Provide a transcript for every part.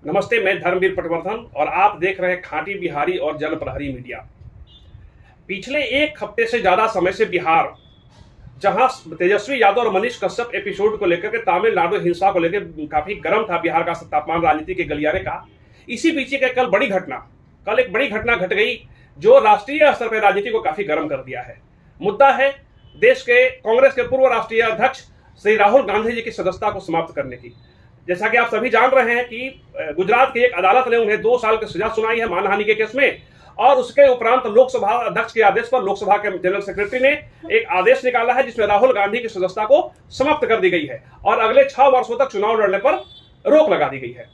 नमस्ते, मैं धर्मवीर पटवर्धन और आप देख रहे हैं खांटी बिहारी और जन प्रहरी मीडिया। पिछले एक हफ्ते से ज्यादा समय से बिहार, जहां तेजस्वी यादव और मनीष कश्यप एपिसोड को लेकर के तमिलनाडु हिंसा को लेकर काफी गर्म था बिहार का तापमान राजनीति के गलियारे का। इसी बीच कल एक बड़ी घटना घट गई जो राष्ट्रीय स्तर पर राजनीति को काफी गर्म कर दिया है। मुद्दा है देश के कांग्रेस के पूर्व राष्ट्रीय अध्यक्ष श्री राहुल गांधी जी की सदस्यता को समाप्त करने की। जैसा कि आप सभी जान रहे हैं कि गुजरात की एक अदालत ने उन्हें 2 साल की सजा सुनाई है मानहानि के केस में, और उसके उपरांत लोकसभा अध्यक्ष के आदेश पर लोकसभा के जनरल सेक्रेटरी ने एक आदेश निकाला है जिसमें राहुल गांधी की सदस्यता को समाप्त कर दी गई है और अगले 6 वर्षों तक चुनाव लड़ने पर रोक लगा दी गई है।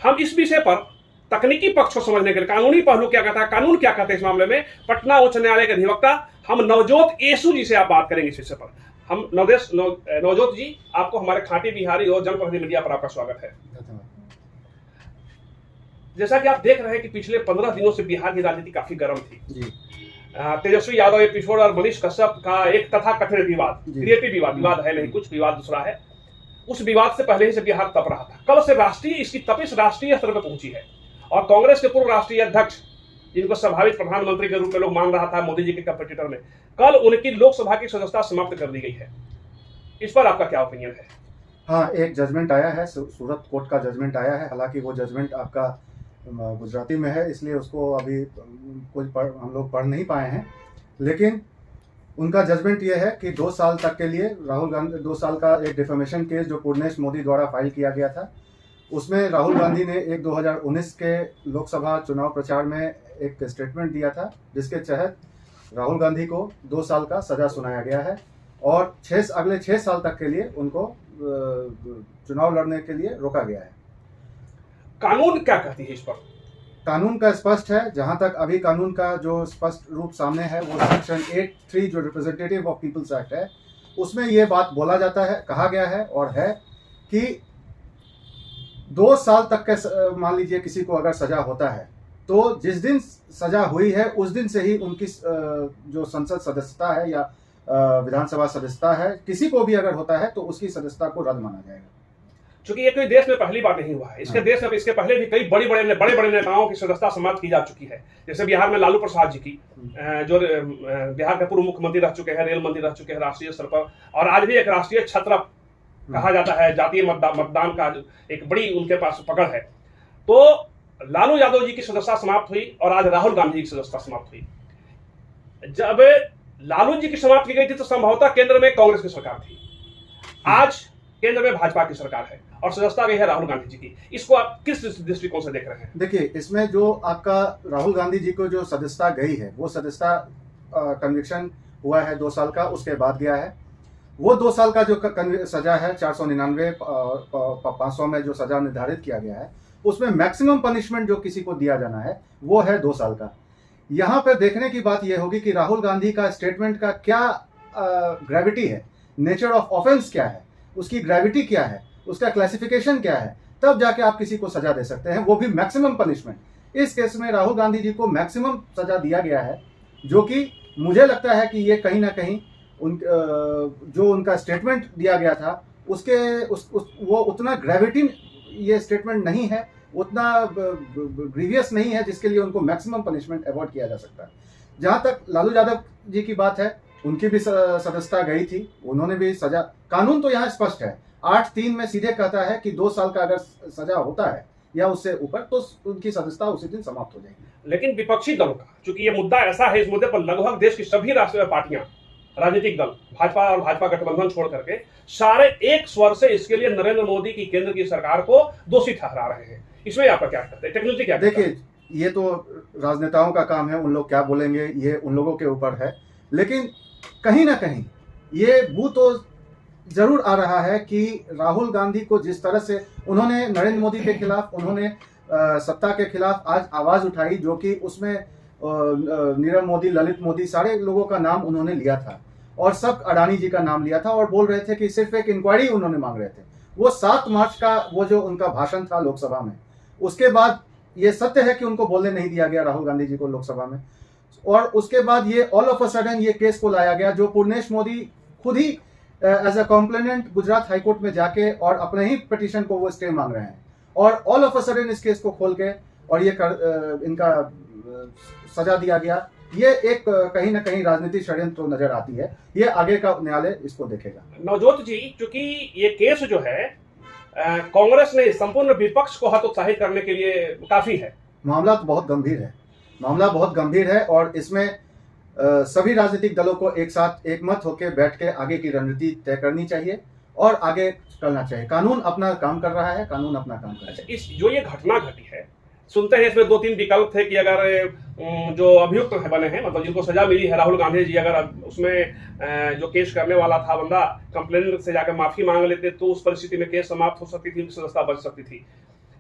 हम इस विषय पर तकनीकी पक्ष को समझने के लिए, कानूनी पहलू क्या कहता है, कानून क्या कहते हैं इस मामले में, पटना उच्च न्यायालय के अधिवक्ता हम नवजोत येसु जी से आप बात करेंगे इस विषय पर। हम नवजोत जी, आपको हमारे खांटी बिहारी और जन प्रहरी मीडिया पर आपका स्वागत है। जैसा कि आप देख रहे हैं कि पिछले 15 दिनों से बिहार की राजनीति काफी गर्म थी जी। तेजस्वी यादव एपिसोड और मनीष कश्यप का एक तथाकथित विवाद, क्रिएटिव विवाद है नहीं, कुछ विवाद दूसरा है। उस विवाद से पहले ही से बिहार तप रहा था। कल से इसकी तपिश राष्ट्रीय स्तर पर पहुंची है और कांग्रेस के पूर्व राष्ट्रीय अध्यक्ष, जिनको संभावित प्रधानमंत्री के रूप में लोग मान रहा था मोदी जी के कंपटीटर ने, कल उनकी लोकसभा की सदस्यता समाप्त कर दी गई है। इस पर आपका क्या ओपिनियन है? हाँ, एक जजमेंट आया है, सूरत कोर्ट का जजमेंट आया है। हालांकि वो जजमेंट आपका गुजराती में है, इसलिए उसको अभी हम लोग पढ़ नहीं पाए हैं। लेकिन उनका जजमेंट ये है कि 2 साल तक के लिए राहुल गांधी, 2 साल का एक डिफेमेशन केस जो पूर्णेश मोदी द्वारा फाइल किया गया था, उसमें राहुल गांधी ने एक 2019 के लोकसभा चुनाव प्रचार में एक स्टेटमेंट दिया था जिसके तहत राहुल गांधी को 2 साल का सजा सुनाया गया है और अगले 6 साल तक के लिए उनको चुनाव लड़ने के लिए रोका गया है। कानून क्या कहती है इस पर? कानून का स्पष्ट है, जहां तक अभी कानून का जो स्पष्ट रूप सामने है वो सेक्शन 8(3) जो रिप्रेजेंटेटिव ऑफ पीपल्स एक्ट है, उसमें ये बात बोला जाता है, कहा गया है और है कि 2 साल तक के, मान लीजिए किसी को अगर सजा होता है तो जिस दिन सजा हुई है उस दिन से ही उनकी जो संसद सदस्यता है या विधानसभा सदस्यता है, किसी को भी अगर होता है तो उसकी सदस्यता को रद्द माना जाएगा। चूंकि ये कोई देश में पहली बार नहीं हुआ है, इसके देश में इसके पहले भी कई बड़े नेताओं की सदस्यता समाप्त की जा चुकी है। जैसे बिहार में लालू प्रसाद जी की, जो बिहार के पूर्व मुख्यमंत्री रह चुके हैं, रेल मंत्री रह चुके हैं राष्ट्रीय स्तर पर, और आज भी एक राष्ट्रीय छत्र कहा जाता है, जातीय मतदान का एक बड़ी उनके पास पकड़ है। तो लालू यादव जी की सदस्यता समाप्त हुई और आज राहुल गांधी की सदस्यता समाप्त हुई। जब लालू जी की समाप्त की गई थी तो संभवतः केंद्र में कांग्रेस की सरकार थी, आज केंद्र में भाजपा की सरकार है और सदस्यता गई है राहुल गांधी जी की। इसको आप किस दृष्टिकोण से देख रहे हैं? देखिए, इसमें जो आपका राहुल गांधी जी को जो सदस्यता गई है वो सदस्यता कन्विक्शन हुआ है 2 साल का, उसके बाद गया है। वो 2 साल का जो सजा है 499 500 में जो सजा निर्धारित किया गया है, उसमें मैक्सिमम पनिशमेंट जो किसी को दिया जाना है वो है 2 साल का। यहाँ पे देखने की बात यह होगी कि राहुल गांधी का स्टेटमेंट का क्या ग्रेविटी है, नेचर ऑफ ऑफेंस क्या है, उसकी ग्रेविटी क्या है, उसका क्लासिफिकेशन क्या है, तब जाके आप किसी को सजा दे सकते हैं, वो भी मैक्सिमम पनिशमेंट। इस केस में राहुल गांधी जी को मैक्सिमम सजा दिया गया है, जो कि मुझे लगता है कि ये कहीं ना कहीं जो उनका स्टेटमेंट दिया गया था वो उतना ग्रेविटी ये स्टेटमेंट नहीं है, उतना ग्रीवियस नहीं है जिसके लिए उनको मैक्सिमम पनिशमेंट अवॉर्ड किया जा सकता है। जहां तक लालू यादव जी की बात है, उनकी भी सदस्यता गई थी, उन्होंने भी सजा, कानून तो यहाँ स्पष्ट है, 8(3) में सीधे कहता है कि 2 साल का अगर सजा होता है या उससे ऊपर तो उनकी सदस्यता उसी दिन समाप्त हो जाएगी। लेकिन विपक्षी दलों का, चूंकि ये मुद्दा ऐसा है, इस मुद्दे पर लगभग देश की सभी राष्ट्रीय पार्टियां, राजनीतिक दल, भाजपा और भाजपा गठबंधन छोड़ करके सारे एक स्वर से इसके लिए नरेंद्र मोदी की केंद्र की सरकार को दोषी ठहरा रहे हैं। इसमें आपका क्या कहते हैं? टेक्नोलॉजी क्या? देखिए, ये तो राजनेताओं का काम है, उन लोग क्या बोलेंगे ये उन लोगों के ऊपर है। लेकिन कहीं ना कहीं ये बू तो जरूर आ रहा है कि राहुल गांधी को जिस तरह से उन्होंने नरेंद्र मोदी के खिलाफ, उन्होंने सत्ता के खिलाफ आज आवाज उठाई, जो कि उसमें नीरव मोदी, ललित मोदी, सारे लोगों का नाम उन्होंने लिया था और सब अडानी जी का नाम लिया था और बोल रहे थे कि सिर्फ एक इंक्वायरी उन्होंने मांग रहे थे। वो 7 मार्च का वो जो उनका भाषण था लोकसभा में, उसके बाद ये सत्य है कि उनको बोलने नहीं दिया गया राहुल गांधी जी को लोकसभा में, और उसके बाद ये ऑल ऑफ अ सडन ये केस को लाया गया जो पूर्णेश मोदी खुद ही as a complainant Gujarat high court में जाके और अपने ही पिटीशन को वो स्टे मांग रहे हैं। और ऑल ऑफ अ सडन इस केस को खोल के और इनका सजा दिया गया, ये एक कहीं ना कहीं राजनीतिक षड्यंत्र तो नजर आती है। ये आगे का न्यायालय इसको देखेगा। नवजोत जी, चूंकि ये केस जो है कांग्रेस ने संपूर्ण विपक्ष को हतोत्साहित करने के लिए काफी है। मामला तो बहुत गंभीर है, मामला बहुत गंभीर है और इसमें सभी राजनीतिक दलों को एक साथ एकमत होकर बैठ के आगे की रणनीति तय करनी चाहिए और आगे करना चाहिए। कानून अपना काम कर रहा है, कानून अपना काम कर रहा है। इस जो ये घटना घटी है, सुनते हैं इसमें 2-3 विकल्प थे कि अगर जो अभियुक्त है बने हैं, मतलब जिनको सजा मिली है, राहुल गांधी जी, अगर उसमें जो केस करने वाला था बंदा कंप्लेन से जाकर माफी मांग लेते तो उस परिस्थिति में केस समाप्त हो सकती थी, सजा बच सकती थी,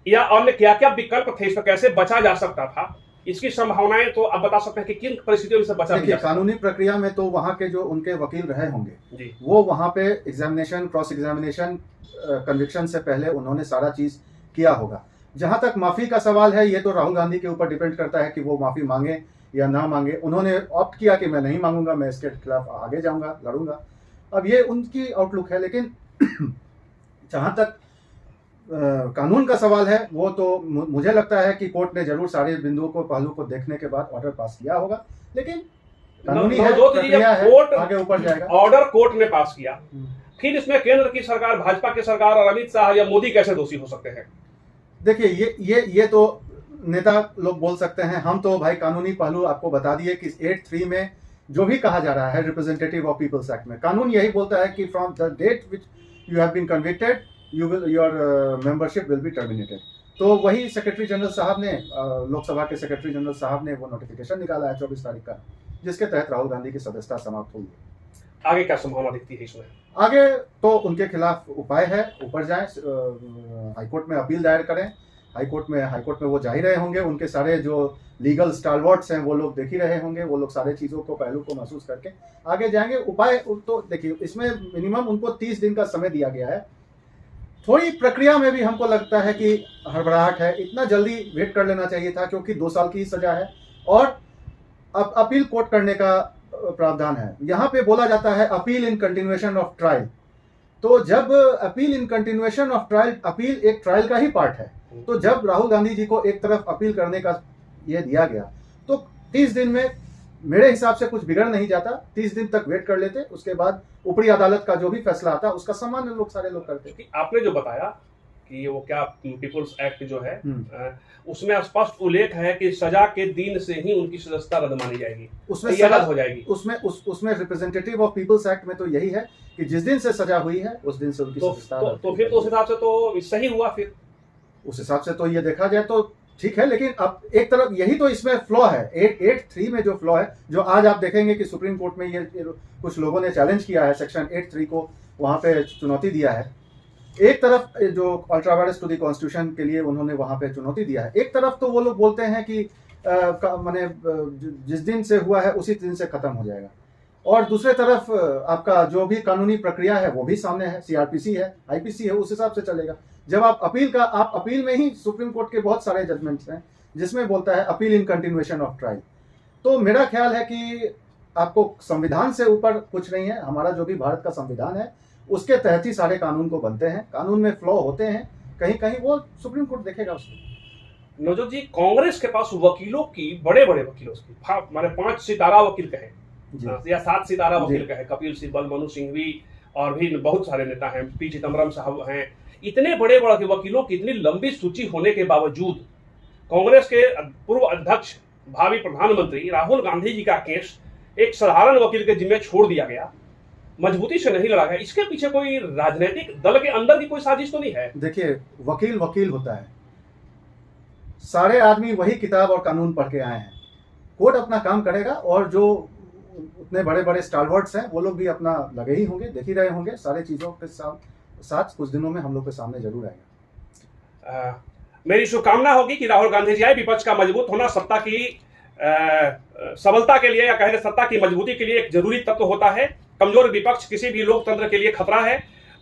या अन्य क्या क्या विकल्प थे, इस पर कैसे बचा जा सकता था, इसकी संभावनाएं तो आप बता सकते हैं कि किन परिस्थितियों से बचा जा। कानूनी प्रक्रिया में तो वहां के जो उनके वकील रहे होंगे जी, वो वहां पे एग्जामिनेशन, क्रॉस एग्जामिनेशन, कन्विक्शन से पहले उन्होंने सारा चीज किया होगा। जहां तक माफी का सवाल है, ये तो राहुल गांधी के ऊपर डिपेंड करता है कि वो माफी मांगे या ना मांगे। उन्होंने ऑप्ट किया कि मैं नहीं मांगूंगा, मैं इसके खिलाफ आगे जाऊंगा, लड़ूंगा। अब ये उनकी आउटलुक है, लेकिन जहां तक कानून का सवाल है, वो तो मुझे लगता है कि कोर्ट ने जरूर सारे बिंदुओं को, पहलू को देखने के बाद ऑर्डर पास किया होगा। लेकिन कानूनी है, प्रक्रिया है, कोर्ट आगे ऊपर जाएगा। ऑर्डर कोर्ट ने पास किया, फिर इसमें केंद्र की सरकार, भाजपा की सरकार और अमित शाह या मोदी कैसे दोषी हो सकते हैं? देखिए, ये तो नेता लोग बोल सकते हैं। हम तो भाई कानूनी पहलू आपको बता दिए कि 8(3) में जो भी कहा जा रहा है, रिप्रेजेंटेटिव ऑफ पीपल्स एक्ट में कानून यही बोलता है कि from the date which you have been convicted your membership will be terminated. तो वही सेक्रेटरी जनरल साहब ने, लोकसभा के सेक्रेटरी जनरल साहब ने वो नोटिफिकेशन निकाला है 24 तारीख का, जिसके तहत राहुल गांधी की सदस्यता समाप्त हुई है। आगे क्या संभावना दिखती है इसमें? आगे तो उनके खिलाफ उपाय है, ऊपर जाए, हाईकोर्ट में अपील दायर करें। हाईकोर्ट में वो जा ही रहे होंगे, उनके सारे जो लीगल स्टालवर्ट्स हैं वो लोग देख ही रहे होंगे, वो लोग सारे चीज़ों को, पहलू को महसूस करके आगे जाएंगे। उपाय तो देखिए, इसमें मिनिमम उनको 30 दिन का समय दिया गया है। थोड़ी प्रक्रिया में भी हमको लगता है कि हड़बड़ाहट है, इतना जल्दी वेट कर लेना चाहिए था, क्योंकि 2 साल की ही सजा है और अब अपील कोर्ट करने का प्रावधान है। यहाँ पे बोला जाता है appeal in continuation of trial. तो जब appeal in continuation of trial, appeal एक ट्रायल का ही पार्ट है, तो जब राहुल गांधी जी को एक तरफ अपील करने का ये दिया गया, तो 30 दिन में मेरे हिसाब से कुछ बिगड़ नहीं जाता। 30 दिन तक वेट कर लेते, उसके बाद ऊपरी अदालत का जो भी फैसला आता उसका सम्मान लोग, सारे लोग करते। आपने जो बताया कि वो क्या पीपुल्स एक्ट जो है, उसमें स्पष्ट उल्लेख है कि सजा के दिन से ही उनकी सदस्यता रद्द मानी जाएगी, उसमें रद्द हो जाएगी। उसमें रिप्रेजेंटेटिव ऑफ पीपुल्स एक्ट में तो यही है कि जिस दिन से सजा हुई है उस दिन से उनकी सदस्यता। तो फिर उस हिसाब से तो सही हुआ। फिर उस हिसाब से तो ये देखा जाए तो ठीक है, लेकिन अब एक तरफ यही तो इसमें फ्लॉ है, 8(3) में जो फ्लॉ है, जो आज आप देखेंगे कि सुप्रीम कोर्ट में ये कुछ लोगों ने चैलेंज किया है, सेक्शन 8(3) को वहां पे चुनौती दिया है। एक तरफ जो ultra vires to the constitution के लिए उन्होंने वहां पे चुनौती दिया है, एक तरफ तो वो लोग बोलते हैं कि माने जिस दिन से हुआ है उसी दिन से खत्म हो जाएगा, और दूसरे तरफ आपका जो भी कानूनी प्रक्रिया है वो भी सामने है, CRPC है, IPC है, उस हिसाब से चलेगा। जब आप अपील में ही सुप्रीम कोर्ट के बहुत सारे जजमेंट्स हैं जिसमें बोलता है appeal in continuation of trial. तो मेरा ख्याल है कि आपको संविधान से ऊपर कुछ नहीं है। हमारा जो भी भारत का संविधान है उसके तहत ही सारे कानून को बनते हैं। कानून में फ्लॉ होते हैं कहीं कहीं, वो सुप्रीम कोर्ट देखेगा उसको। नवजोत जी, कांग्रेस के पास वकीलों की, बड़े बड़े वकीलों की, माने 5 सितारा वकील कहे या 7 सितारा वकील कहे, कपिल सिब्बल, मनु सिंघवी और भी बहुत सारे नेता हैं, पी चिदम्बरम साहब हैं, इतने बड़े बड़े वकीलों की इतनी लंबी सूची होने के बावजूद कांग्रेस के पूर्व अध्यक्ष, भावी प्रधानमंत्री राहुल गांधी जी का केस एक साधारण वकील के जिम्मे छोड़ दिया गया, मजबूती से नहीं लड़ा गया। इसके पीछे कोई राजनीतिक दल के अंदर की कोई साजिश तो नहीं है? देखिए, वकील वकील होता है, सारे आदमी वही किताब और कानून पढ़ के आए हैं। कोर्ट अपना काम करेगा और जो उतने बड़े बड़े स्टालवर्ट्स हैं वो लोग भी अपना लगे ही होंगे, देख ही रहे होंगे। सारे चीजों के साथ कुछ दिनों में हम लोग के सामने जरूर आएगा। मेरी शुभकामना होगी कि राहुल गांधी जी आए। विपक्ष का मजबूत होना सत्ता की सबलता के लिए या कहे सत्ता की मजबूती के लिए एक जरूरी तत्व होता है। कमजोर विपक्ष किसी भी लोकतंत्र के लिए खतरा है।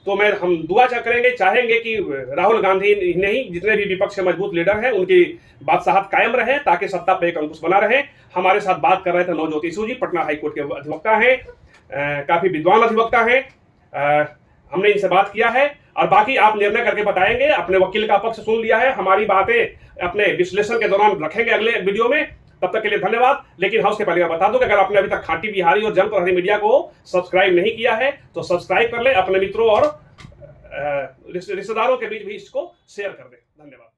तो हम दुआ करेंगे, चाहेंगे कि राहुल गांधी नहीं, जितने भी विपक्ष के मजबूत लीडर हैं उनकी बादशाहत कायम रहे, ताकि सत्ता पे एक अंकुश बना रहे। हमारे साथ बात कर रहे थे नवजोत इसू जी, पटना हाईकोर्ट के अधिवक्ता हैं, काफी विद्वान अधिवक्ता हैं। हमने इनसे बात किया है। और बाकी आप निर्णय करके बताएंगे। अपने वकील का पक्ष सुन लिया है, हमारी बातें अपने विश्लेषण के दौरान रखेंगे अगले वीडियो में। तब तक के लिए धन्यवाद। लेकिन हाँ, उसके पहले मैं बता दूं कि अगर आपने अभी तक खांटी बिहारी और जनप्रहरी मीडिया को सब्सक्राइब नहीं किया है तो सब्सक्राइब कर ले, अपने मित्रों और रिश्तेदारों के बीच भी इसको शेयर कर दे। धन्यवाद।